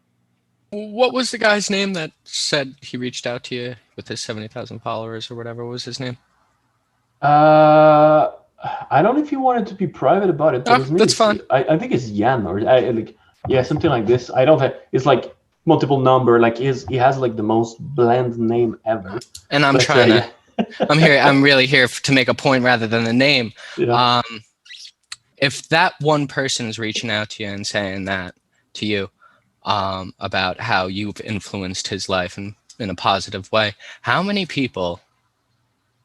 What was the guy's name that said he reached out to you with his 70,000 followers or whatever? What was his name? I don't know if you wanted to be private about it. But his name that's is, fine. I think it's Jan, or something like this. I don't have. It's like multiple number. Like he has like the most bland name ever. And I'm trying to. I'm really here to make a point rather than the name. Yeah. If that one person is reaching out to you and saying that to you about how you've influenced his life in a positive way, how many people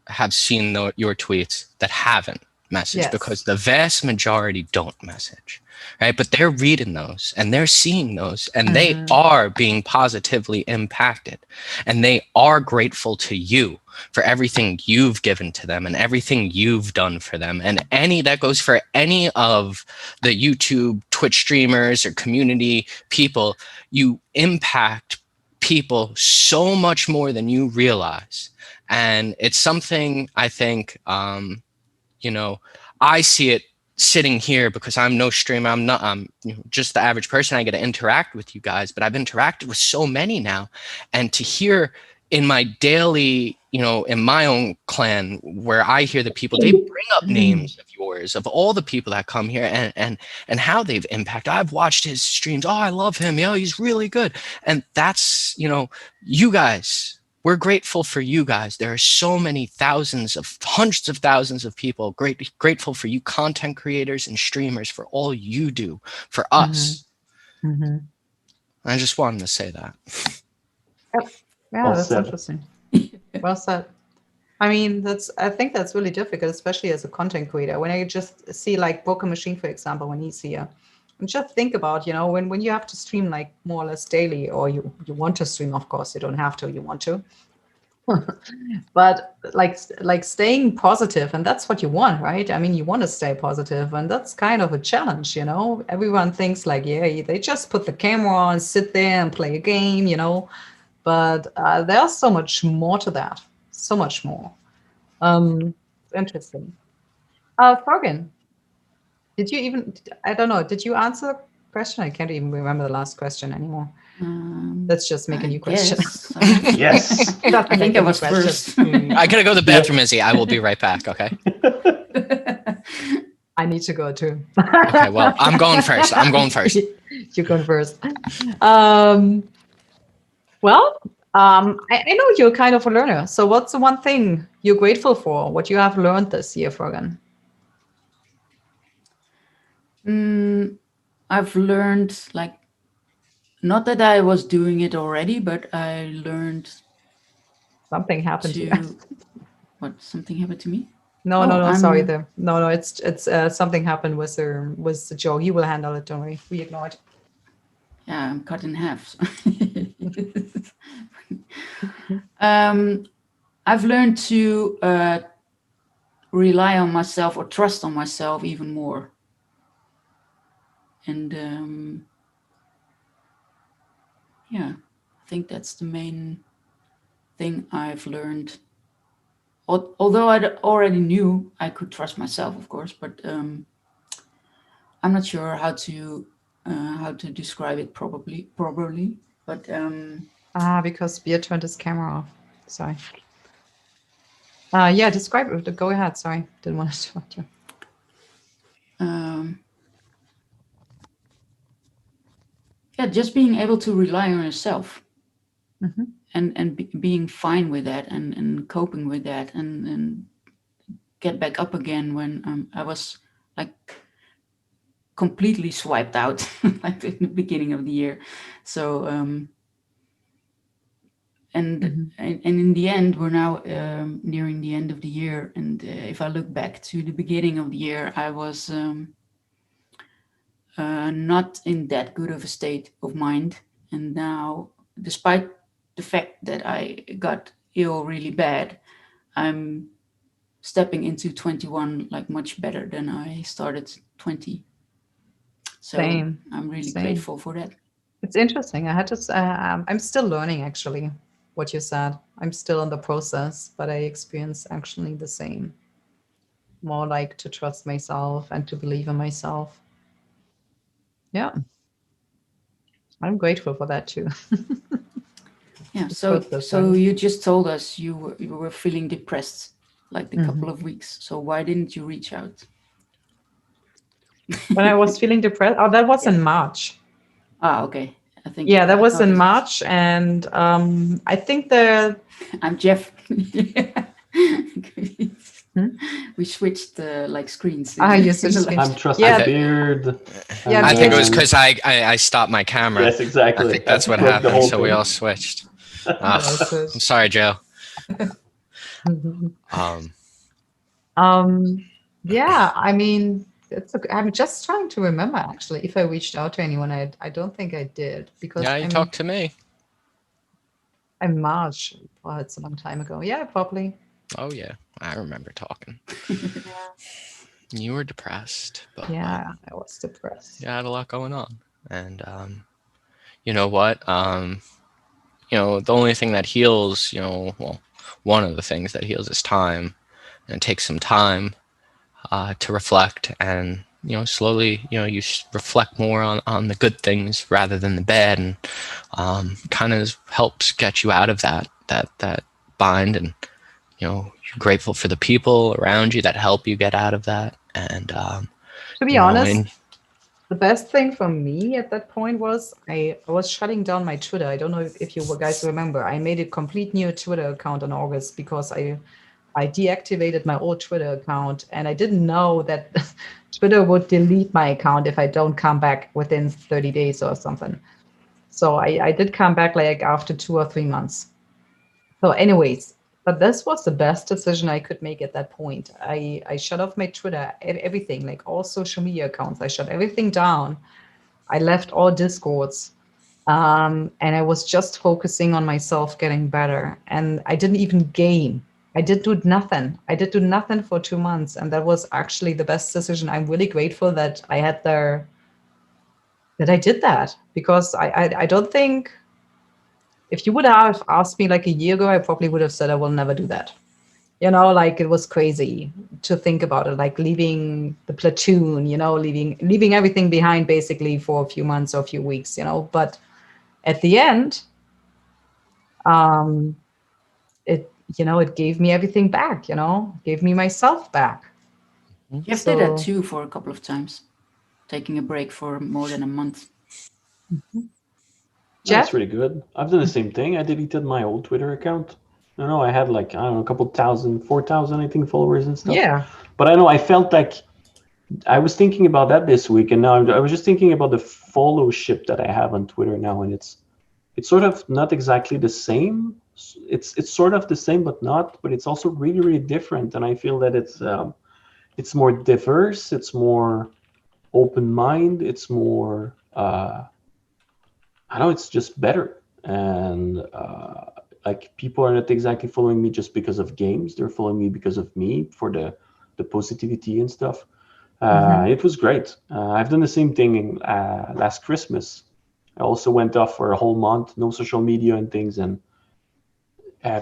have seen your tweets that haven't message, Yes. because the vast majority don't message, right? But they're reading those and they're seeing those, and they are being positively impacted, and they are grateful to you for everything you've given to them and everything you've done for them. And that goes for any of the YouTube, Twitch streamers or community people. You impact people so much more than you realize. And it's something I think, you know, I see it sitting here because I'm no streamer. I'm just the average person. I get to interact with you guys, but I've interacted with so many now. And to hear in my daily, you know, in my own clan, where I hear the people, they bring up names of yours, of all the people that come here, and how they've impacted. I've watched his streams. Oh, I love him. Yo, he's really good. And that's, you know, you guys. We're grateful for you guys. There are so many hundreds of thousands of people grateful for you content creators and streamers for all you do for us. I just wanted to say that. Yeah, Well that's said. interesting. Well said. I mean, I think that's really difficult, especially as a content creator. When I just see like Broken Machine, for example, when he's here, and just think about, you know, when you have to stream like more or less daily, or you want to stream, of course, you don't have to, you want to. But like staying positive, and that's what you want, right? I mean, you want to stay positive, and that's kind of a challenge, you know. Everyone thinks like, yeah, they just put the camera on, sit there and play a game, you know. But there's so much more to that, so much more. Interesting. Firgun, did you even? I don't know. Did you answer the question? I can't even remember the last question anymore. Let's just make a new question. Yes. I think I was first. I gotta go to the bathroom, Izzy. I will be right back. Okay. I need to go too. Okay. Well, I'm going first. You're going first. Well, I know you're kind of a learner. So what's the one thing you're grateful for? What you have learned this year, Firgun? I've learned, like, not that I was doing it already, but I learned Something happened to you. What? Something happened to me? No, sorry. It's something happened with the Joe. He will handle it. Don't worry. We ignore it. Yeah, I'm cut in half. I've learned to rely on myself, or trust on myself even more. And yeah, I think that's the main thing I've learned. Although I already knew I could trust myself, of course, but I'm not sure how to describe it properly. But because Beard turned his camera off. Sorry. Yeah, describe it. Go ahead. Sorry, didn't want to interrupt you. Yeah, just being able to rely on yourself, and being fine with that, and coping with that, and get back up again when I was like completely swiped out, like in the beginning of the year. So and in the end, we're now nearing the end of the year, and if I look back to the beginning of the year, I was not in that good of a state of mind. And now, despite the fact that I got ill really bad, I'm stepping into 21 like much better than I started 20. So Same. I'm really grateful for that. It's interesting. I had to. I'm still learning actually what you said. I'm still in the process, but I experience actually the same. More like to trust myself and to believe in myself. Yeah. I'm grateful for that too. Yeah. So you just told us you were feeling depressed like a couple of weeks. So why didn't you reach out? When I was feeling depressed, that was in March. Ah, okay. I think. Yeah, that was in March, and I think I'm Jeff. We switched like screens. You switched screens. I'm TrustedBeard. Yeah, I think it was because I stopped my camera. Yes, exactly. I think that's what happened. So we all switched. I'm sorry, Joe. Yeah, I mean, I'm just trying to remember actually if I reached out to anyone. I don't think I did because Yeah, I you mean, talked to me. in March. Well, it's a long time ago. Yeah, probably. Oh yeah, I remember talking. Yeah. You were depressed, but Yeah, I was depressed. you had a lot going on, and you know what? The only thing that heals, well, one of the things that heals is time, and it takes some time to reflect, and slowly, you reflect more on the good things rather than the bad, and kind of helps get you out of that bind, and you're grateful for the people around you that help you get out of that, and To be honest, and the best thing for me at that point was I was shutting down my Twitter. I don't know if you guys remember. I made a complete new Twitter account in August because I deactivated my old Twitter account, and I didn't know that Twitter would delete my account if I don't come back within 30 days or something. So I did come back like after 2 or 3 months. So anyways, but this was the best decision I could make at that point. I shut off my Twitter, everything, like all social media accounts. I shut everything down. I left all Discords. And I was just focusing on myself getting better. And I didn't even game. I did do nothing. I did do nothing for 2 months. And that was actually the best decision. I'm really grateful that I had that I did that, because I don't think, if you would have asked me like a year ago, I probably would have said I will never do that. Like it was crazy to think about it, like leaving the platoon, leaving everything behind basically for a few months or a few weeks, but at the end, it gave me everything back, gave me myself back. Jeff did that too for a couple of times, taking a break for more than a month. Jeff? That's really good. I've done the same thing. I deleted my old Twitter account. I don't know, I had like, I don't know, a couple thousand, 4,000, I think, followers and stuff. Yeah. But I know I felt like I was thinking about that this week, and now I was just thinking about the followship that I have on Twitter now, and it's sort of not exactly the same. It's sort of the same, but not. But it's also really, really different, and I feel that it's more diverse. It's more open mind. It's more I know, it's just better, and like people are not exactly following me just because of games. They're following me because of me, for the positivity and stuff. It was great. I've done the same thing last Christmas. I also went off for a whole month, no social media and things, and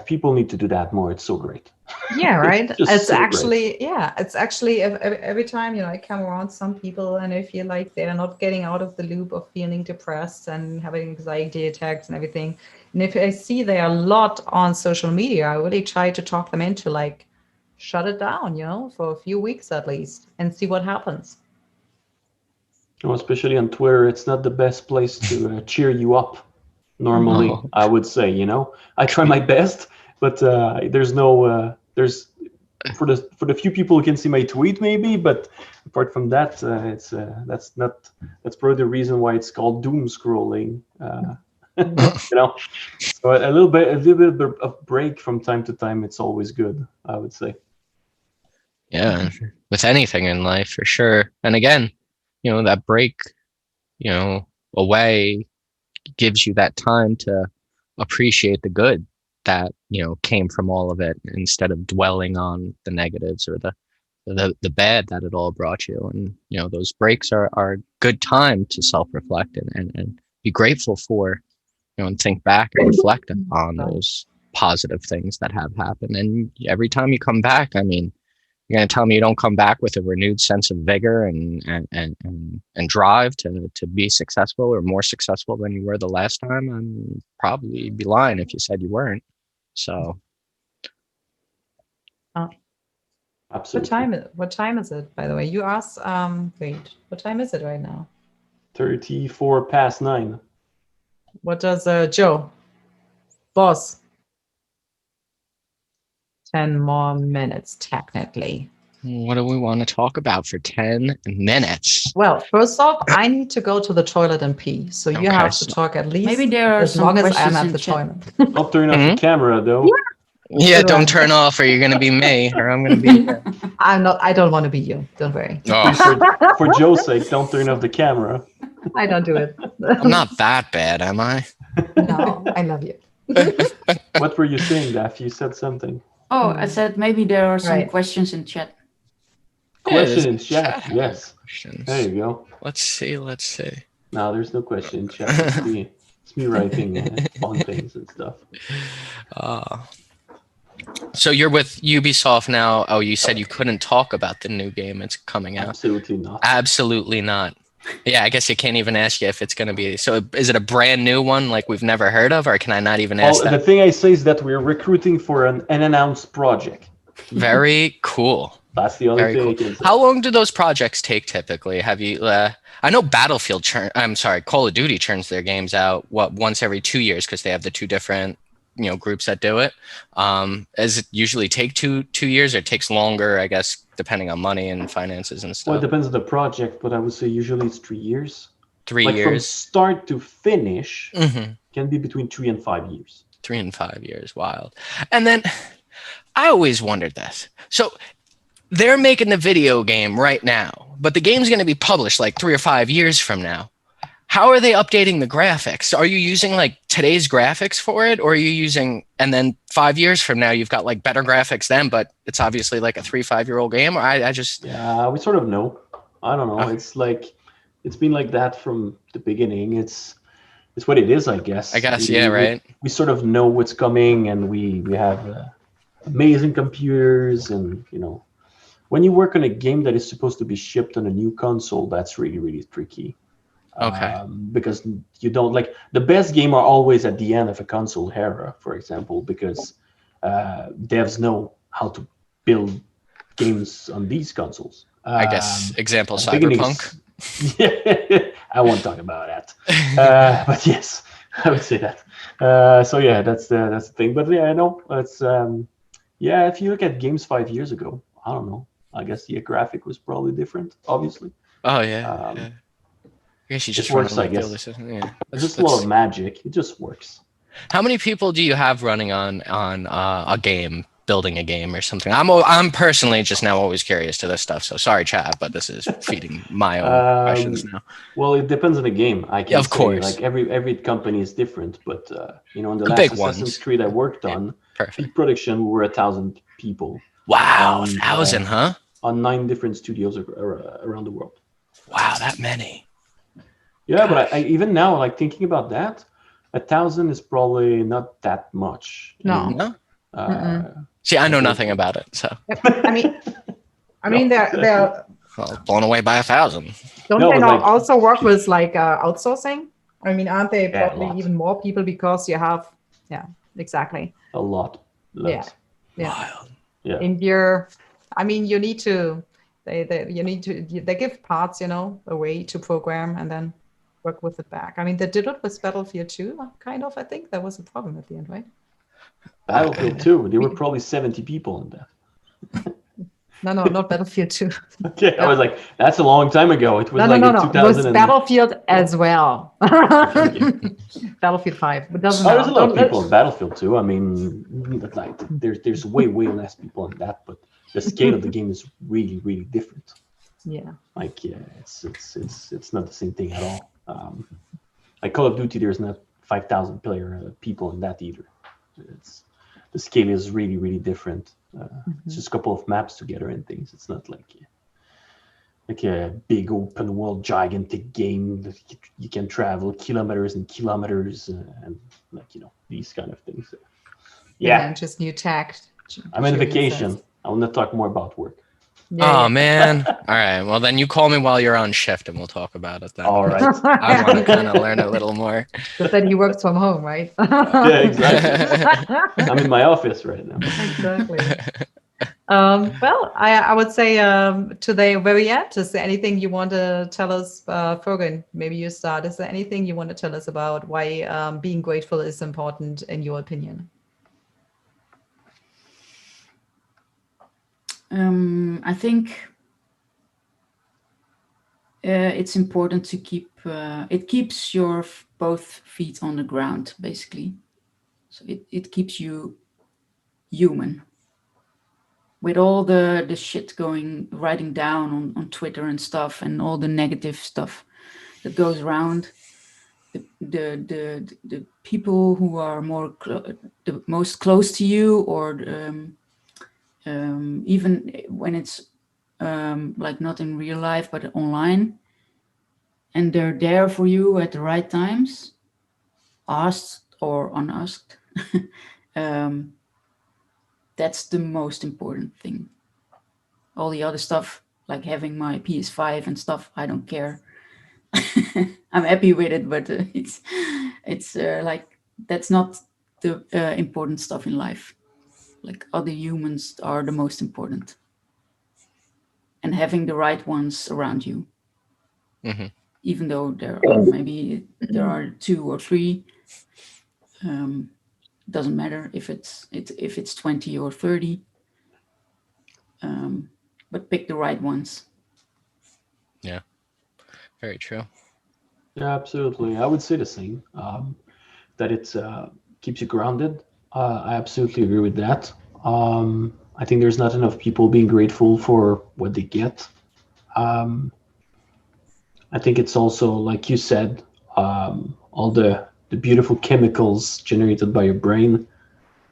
people need to do that more. It's so great. Yeah, right. It's so actually, great. Yeah, it's actually every time, I come around some people and I feel like they're not getting out of the loop of feeling depressed and having anxiety attacks and everything. And if I see they're a lot on social media, I really try to talk them into like, shut it down, for a few weeks at least, and see what happens. Well, especially on Twitter, it's not the best place to cheer you up. Normally, I would say, I try my best, but there's no there's for the few people who can see my tweet maybe, but apart from that, it's that's probably the reason why it's called doom scrolling. So a little bit of break from time to time, it's always good, I would say. Yeah, with anything in life, for sure. And again, that break, away gives you that time to appreciate the good that came from all of it, instead of dwelling on the negatives or the bad that it all brought you. And those breaks are a good time to self-reflect and be grateful for, and think back and reflect on those positive things that have happened. And every time you come back, I mean, you're going to tell me you don't come back with a renewed sense of vigor and drive to be successful, or more successful than you were the last time? I'm probably be lying if you said you weren't. So, absolutely. What time is it, by the way? You asked. Wait, what time is it right now? 34 past 9. What does Joe? Boss? 10 more minutes, technically. What do we want to talk about for 10 minutes? Well, first off, I need to go to the toilet and pee. So you have to talk at least maybe there are as some long as questions I'm at in the chat. toilet. I'll turn off the camera, though. Yeah, don't turn off or you're going to be me or I'm going to be you. I don't want to be you. Don't worry. Oh, For Joe's sake, don't turn off the camera. I don't do it. I'm not that bad, am I? No, I love you. What were you saying, Daph? You said something. Oh, I said maybe there are some Right. questions in chat. Question in there's chat. Yes. Questions. There you go. Let's see. No, there's no question in chat. It's me writing fun things and stuff. So you're with Ubisoft now. Oh, you said you couldn't talk about the new game. It's coming out. Absolutely not. Absolutely not. Yeah, I guess you can't even ask you if it's going to be. So is it a brand new one like we've never heard of, or can I not even ask The that? thing I say is that we're recruiting for an unannounced project. Very cool. That's the only Very thing cool. I can say. How long do those projects take typically? Have you? I know Battlefield Call of Duty churns their games out once every 2 years because they have the two different groups that do it. Does it usually take two years, or it takes longer? I guess depending on money and finances and stuff. Well, it depends on the project, but I would say usually it's 3 years. 3 Like from years. start to finish, Mm-hmm. can be between 3 and 5 years. 3 and 5 years. Wild. And then I always wondered this. So they're making the video game right now, but the game's going to be published like 3 or 5 years from now. How are they updating the graphics? Are you using like today's graphics for it, or are you using, and then 5 years from now you've got like better graphics then, but it's obviously like a 3-5-year-old game? Or I just Yeah, we sort of know. I don't know. Okay. It's like it's been like that from the beginning. It's what it is, I guess. Right. We sort of know what's coming, and we have amazing computers, and when you work on a game that is supposed to be shipped on a new console, that's really, really tricky. Okay. Because you don't like the best game are always at the end of a console era, for example, because devs know how to build games on these consoles. I guess example at the beginning Cyberpunk. Yeah, I won't talk about that. But yes, I would say that. So yeah, that's the thing. But yeah, I know it's if you look at games 5 years ago, I don't know. I guess the graphic was probably different, obviously. Oh yeah. Yeah. I guess you just works, run I like guess. Yeah. There's just a lot of magic. It just works. How many people do you have running on a game, building a game or something? I'm personally just now always curious to this stuff. So sorry, chat, but this is feeding my own questions now. Well, it depends on the game. I can of course. Like every company is different, but in the The last big Assassin's ones. Creed I worked on, Perfect. peak production, we were 1,000 people. Wow, And, 1,000, huh? On 9 different studios around the world. Wow, that many. Yeah, but I even now, like thinking about that, 1,000 is probably not that much. No. No? See, I know nothing about it, so. I mean, they're Well, blown away by 1,000. don't No, they but not like- also work with like outsourcing? I mean, aren't they Yeah, a probably lot. even more people because you have, exactly. A lot. Yeah. Wild. Yeah. In your, I mean, you need to, they give parts, away to program and then work with it back. I mean, they did it with Battlefield 2, kind of. I think that was a problem at the end, right? Battlefield 2, there were probably 70 people in that. No, not Battlefield 2. Okay, I was like, that's a long time ago. It was No. in It was 2000. Battlefield as well. Battlefield 5. But doesn't There's a lot of matter. people in Battlefield 2. I mean, like there's way less people in that, but the scale of the game is really, really different. Yeah. Like, yeah, it's not the same thing at all. Like Call of Duty, there's not 5,000 people in that either. The scale is really, really different. It's just a couple of maps together and things. It's not like a big open world gigantic game that you can travel kilometers and kilometers and these kind of things. Yeah, And just new tech. I'm on Julian vacation. says. I will not talk more about work. Oh, man. All right. Well, then you call me while you're on shift and we'll talk about it then. All right. I want to kind of learn a little more. But then he works from home, right? Yeah, exactly. I'm in my office right now. Exactly. Well, I would say to the very end, is there anything you want to tell us, Firgun? Maybe you start. Is there anything you want to tell us about why being grateful is important in your opinion? I think it's important to keep, it keeps your both feet on the ground, basically. So it keeps you human. With all the shit writing down on Twitter and stuff, and all the negative stuff that goes around, the people who are the most close to you, or even when it's like not in real life but online, and they're there for you at the right times, asked or unasked. That's the most important thing. All the other stuff, like having my PS5 and stuff, I don't care. I'm happy with it, but it's like that's not the important stuff in life. Like, other humans are the most important, and having the right ones around you. Even though there are 2 or 3, doesn't matter if it's 20 or 30, but pick the right ones. Yeah, very true. Yeah, absolutely. I would say the same. That it keeps you grounded. I absolutely agree with that. I think there's not enough people being grateful for what they get. I think it's also, like you said, all the beautiful chemicals generated by your brain.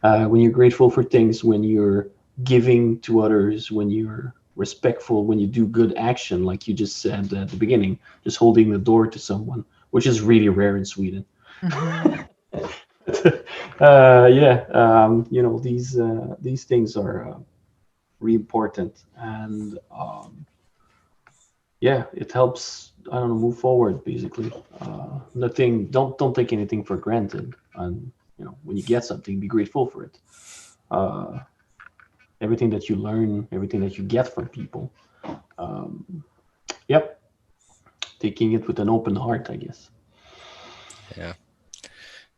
When you're grateful for things, when you're giving to others, when you're respectful, when you do good action, like you just said at the beginning, just holding the door to someone, which is really rare in Sweden. These things are really important, and it helps. I don't know, move forward basically. Don't take anything for granted, and when you get something, be grateful for it. Everything that you learn, everything that you get from people. Taking it with an open heart, I guess. Yeah,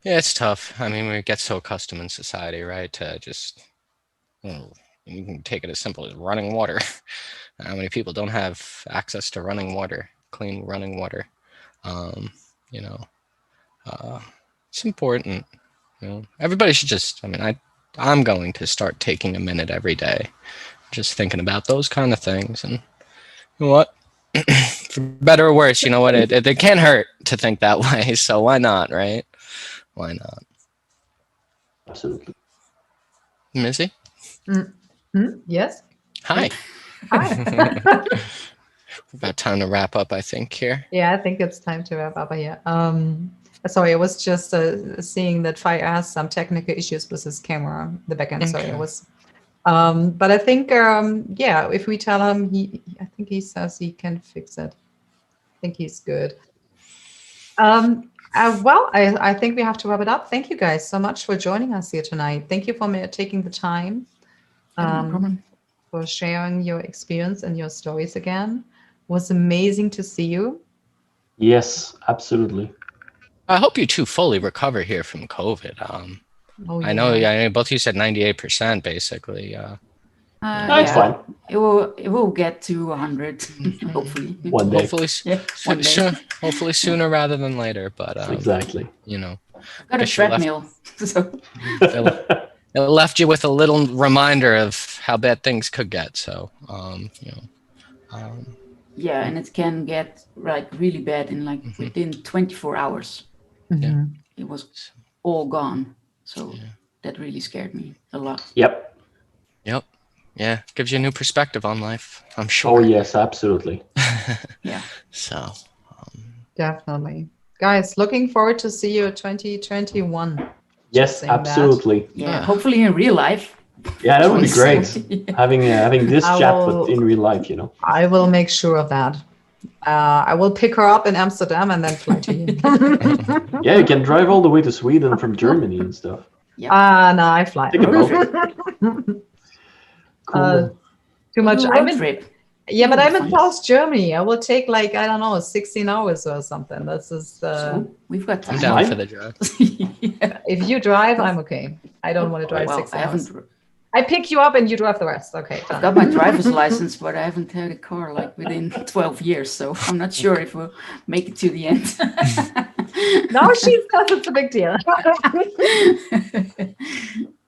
it's tough. I mean, we get so accustomed in society, right, to just, you can take it as simple as running water. How many people don't have access to running water, clean running water? It's important. Everybody should just, I'm going to start taking a minute every day, just thinking about those kind of things. And you know what? For better or worse, you know what? It can't hurt to think that way. So why not, right? Why not? Absolutely. Missy? Yes. Hi. Hi. About time to wrap up, I think, here. Yeah, I think it's time to wrap up here. Sorry, I was just seeing that Fire has some technical issues with his camera, the backend. Okay. Sorry, I was. But I think, if we tell him, I think he says he can fix it. I think he's good. I think we have to wrap it up. Thank you guys so much for joining us here tonight. Thank you for taking the time. No problem. For sharing your experience and your stories again. It was amazing to see you. Yes, absolutely. I hope you two fully recover here from COVID. I know both of you said 98% basically. It's fine. It will get to 100, hopefully. One day. One day. Hopefully sooner rather than later. But exactly. I got a treadmill. So. It left you with a little reminder of how bad things could get. So, yeah, and it can get really bad in within 24 hours. Yeah. It was all gone. So that really scared me a lot. Yep. Yeah, gives you a new perspective on life, I'm sure. Oh yes, absolutely. Yeah. So. Definitely, guys. Looking forward to see you 2021. Yes, absolutely. That. Yeah, hopefully in real life. Yeah, that would be great. Having this chat but in real life, I will make sure of that. I will pick her up in Amsterdam and then fly to you. Yeah, you can drive all the way to Sweden from Germany and stuff. Yeah. No, I fly. Take a boat. Cool. Too much. I'm in trip. Yeah, but I'm in South Germany. I will take 16 hours or something. This is. So we've got time. I'm down for the drive. Yeah. If you drive, I'm okay. I don't want to drive 6 hours. I pick you up and you drive the rest. Okay. I've got my driver's license, but I haven't had a car within 12 years, so I'm not sure if we'll make it to the end. No, she says it's a big deal.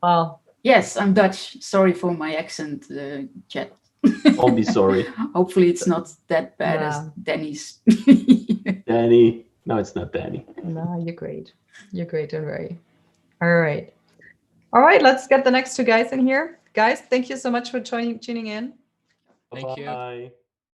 Well, Yes, I'm Dutch. Sorry for my accent, chat. Don't be sorry. Hopefully it's not that bad as No. Danny's. Danny. No, it's not Danny. No, you're great. You're great, don't worry. All right. All right, let's get the next two guys in here. Guys, thank you so much for tuning in. Thank you. Bye.